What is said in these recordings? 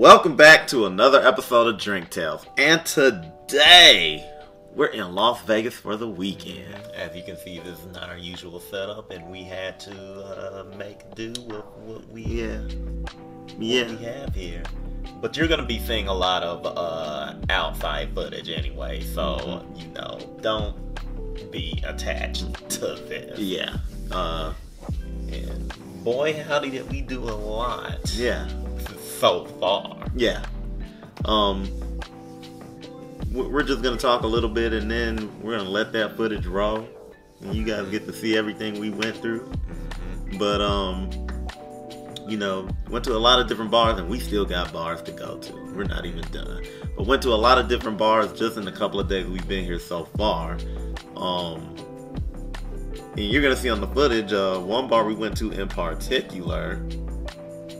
Welcome back to another episode of Drink Tales. And today, we're in Las Vegas for the weekend. As you can see, this is not our usual setup, and we had to make do with what we have here. But you're going to be seeing a lot of outside footage anyway, so, don't be attached to this. Yeah. And boy, howdy did we do a lot. Yeah. So far. Yeah. We're just going to talk a little bit, and then we're going to let that footage roll. And you guys get to see everything we went through. But, went to a lot of different bars, and we still got bars to go to. We're not even done. But went to a lot of different bars just in the couple of days we've been here so far. And you're going to see on the footage, one bar we went to in particular,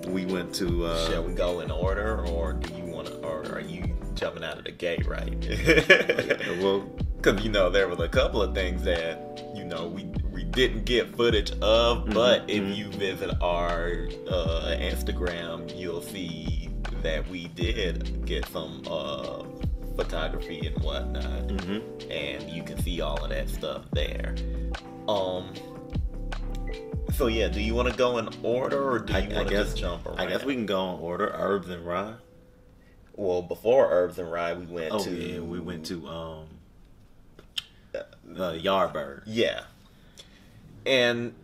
we went to... Shall we go in order, or do you want to, or are you jumping out of the gate, right? Well, because, there was a couple of things that, we didn't get footage of, but if you visit our Instagram, you'll see that we did get some photography and whatnot, and you can see all of that stuff there. So yeah, do you want to go in order, or do you want to just jump around? I guess we can go in order. Herbs and Rye. Well, before Herbs and Rye, we went to... yeah, we went to Yarber. Yeah. And...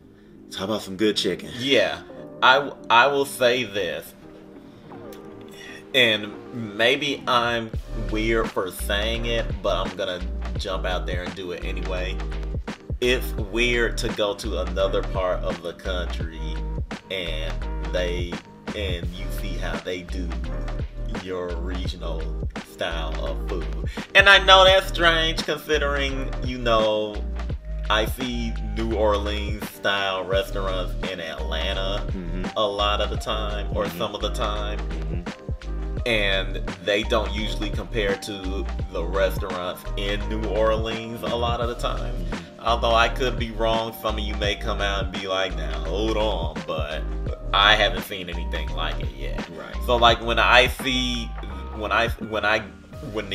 How about some good chicken? Yeah. I will say this. And maybe I'm weird for saying it, but I'm going to jump out there and do it anyway. It's weird to go to another part of the country and you see how they do your regional style of food. And I know that's strange considering, I see New Orleans style restaurants in Atlanta a lot of the time, or some of the time. And they don't usually compare to the restaurants in New Orleans a lot of the time. Although I could be wrong, some of you may come out and be like, now hold on, but I haven't seen anything like it yet. Right. So like when the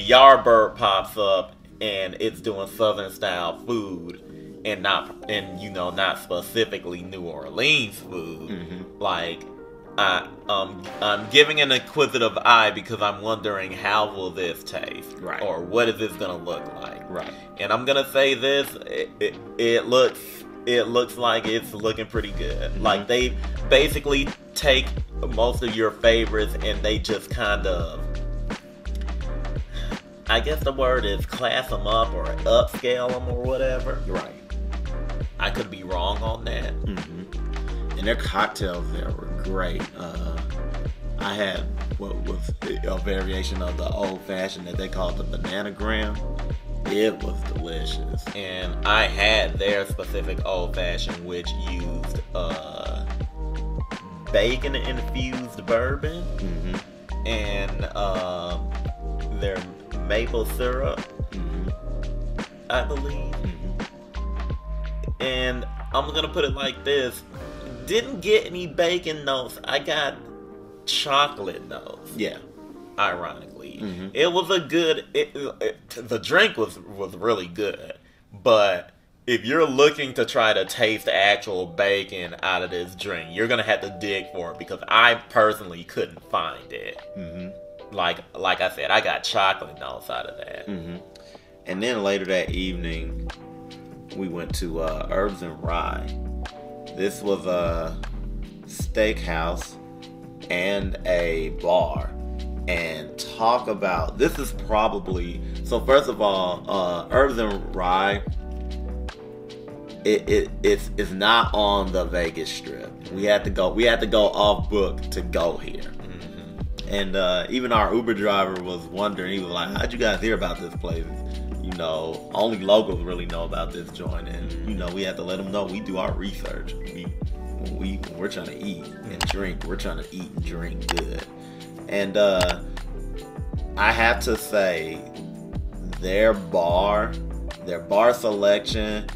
Yarber pops up and it's doing Southern style food and not specifically New Orleans food, like I'm giving an inquisitive eye because I'm wondering how will this taste, right? Or what is this gonna look like, right? And I'm gonna say this: it looks like it's looking pretty good. Like they basically take most of your favorites and they just kind of, I guess the word is class them up or upscale them or whatever. Right. I could be wrong on that. And their cocktails there were great. I had what was a variation of the old fashioned that they called the banana graham. It was delicious. And I had their specific old fashioned, which used bacon infused bourbon and their maple syrup, I believe. And I'm gonna put it like this. Didn't get any bacon notes. I got chocolate notes. Yeah. Ironically. It was a good... the drink was really good. But if you're looking to try to taste the actual bacon out of this drink, you're going to have to dig for it because I personally couldn't find it. Like I said, I got chocolate notes out of that. And then later that evening, we went to Herbs and Rye. This was a steakhouse and a bar. And talk about, this is probably, so first of all, Herbs and Rye, it's not on the Vegas Strip. We had to go off book to go here. And even our Uber driver was wondering, he was like, how'd you guys hear about this place? Only locals really know about this joint. And, we had to let them know we do our research. We're trying to eat and drink. We're trying to eat and drink good. And I have to say, their bar selection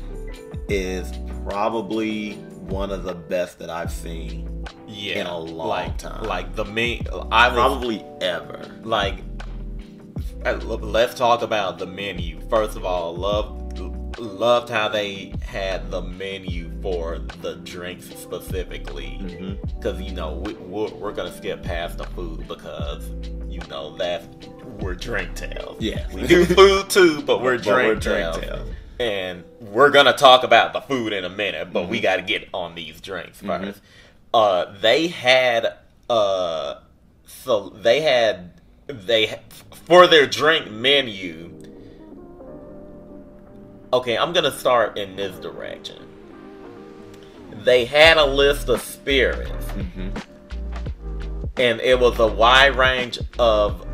is probably one of the best that I've seen in a long time. Like the menu, probably ever. Like, let's talk about the menu. First of all, loved how they had the menu for the drinks specifically, because we're gonna skip past the food because we're drink tales. Yeah, we do food too, but we're drink tales. And we're gonna talk about the food in a minute, but we got to get on these drinks first. They had for their drink menu. Okay, I'm gonna start in this direction. They had a list of spirits, and it was a wide range of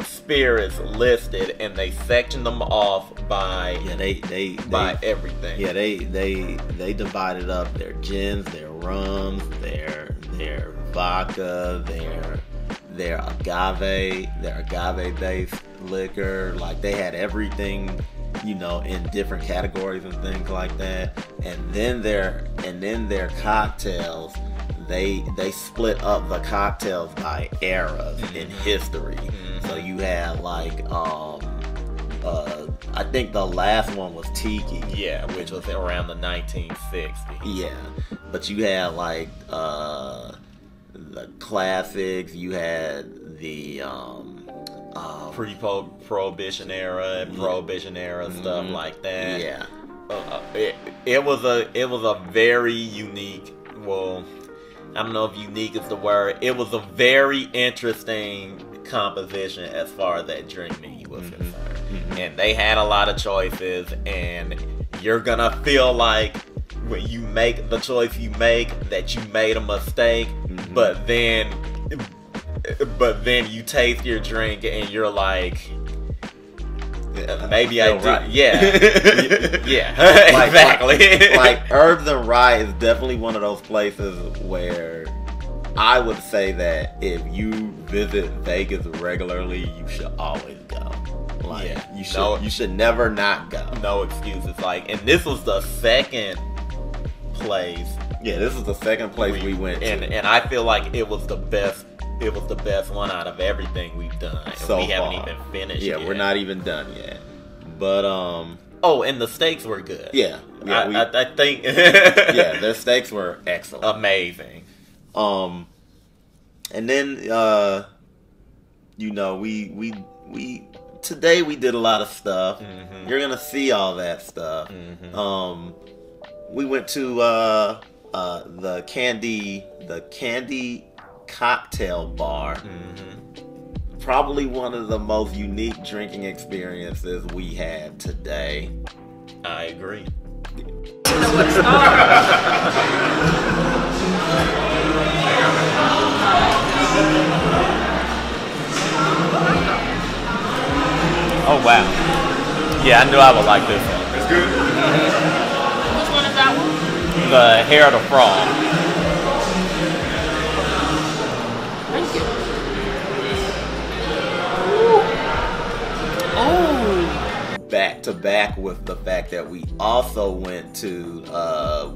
spirits listed, and they sectioned them off by by everything. Yeah, they divided up their gins, their rums, their vodka, their agave based liquor. Like, they had everything, in different categories and things like that. And then their cocktails, they split up the cocktails by eras in history. So you had I think the last one was tiki. Yeah, which was around the 1960s. Yeah, but you had the classics. You had the pre-prohibition era and prohibition era stuff like that. Yeah, it was a very unique. Well, I don't know if unique is the word. It was a very interesting composition as far as that drink menu was concerned. And they had a lot of choices, and you're gonna feel like when you make the choice you make that you made a mistake, but then you taste your drink and you're like, maybe I did. Right. Yeah. Exactly. Like Herbs and Rye is definitely one of those places where I would say that if you visit Vegas regularly, you should always go. Like, you should never not go. No excuses. Like, and this was the second place. Yeah, this is the second place we went to, and I feel like it was the best. It was the best one out of everything we've done. So we haven't far. Even finished. Yeah, yet. We're not even done yet. But oh, and the steaks were good. Yeah, I think. Yeah, their steaks were excellent, amazing. And then we today we did a lot of stuff. You're gonna see all that stuff. We went to the candy cocktail bar. Probably one of the most unique drinking experiences we had today. I agree. Oh wow. Yeah, I knew I would like this one. It's good? Which one is that one? The hair of the frog. Thank you. Oh! Back to back with the fact that we also went to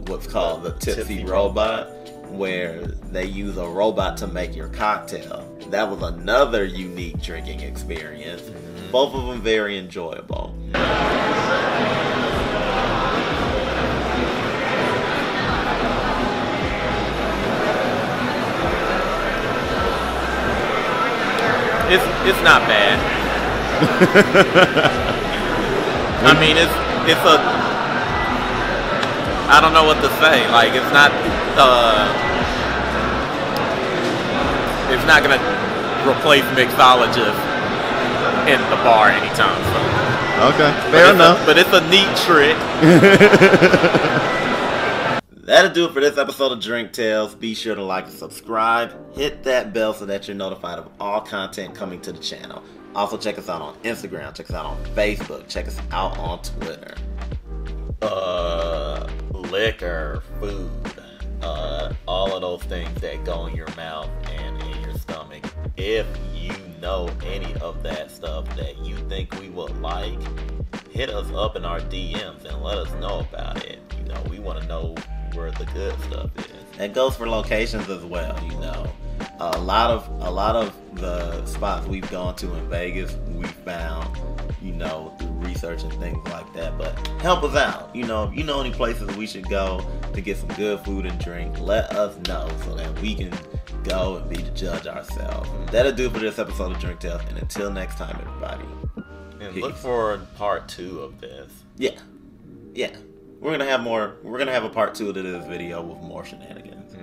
what's called the Tipsy Robot, where they use a robot to make your cocktail. That was another unique drinking experience. Both of them very enjoyable. It's not bad. I mean, it's a. I don't know what to say. Like, it's not. It's not gonna replace mixologist in the bar anytime soon. Okay, fair enough. But it's a neat trick. That'll do it for this episode of Drink Tales. Be sure to like and subscribe. Hit that bell so that you're notified of all content coming to the channel. Also, check us out on Instagram. Check us out on Facebook. Check us out on Twitter. Liquor, food, all of those things that go in your mouth and in your stomach. If you know any of that stuff that you think we would like, hit us up in our DMs and let us know about it. We want to know where the good stuff is. It goes for locations as well, you know. A lot of the spots we've gone to in Vegas, we found, you know, through research and things like that. But help us out. You know, if you know any places we should go to get some good food and drink, let us know so that we can go and be the judge ourselves. That'll do it for this episode of Drink Tales. And until next time, everybody. And peace. look for part 2 of this. Yeah. We're gonna have a part 2 to this video with more shenanigans.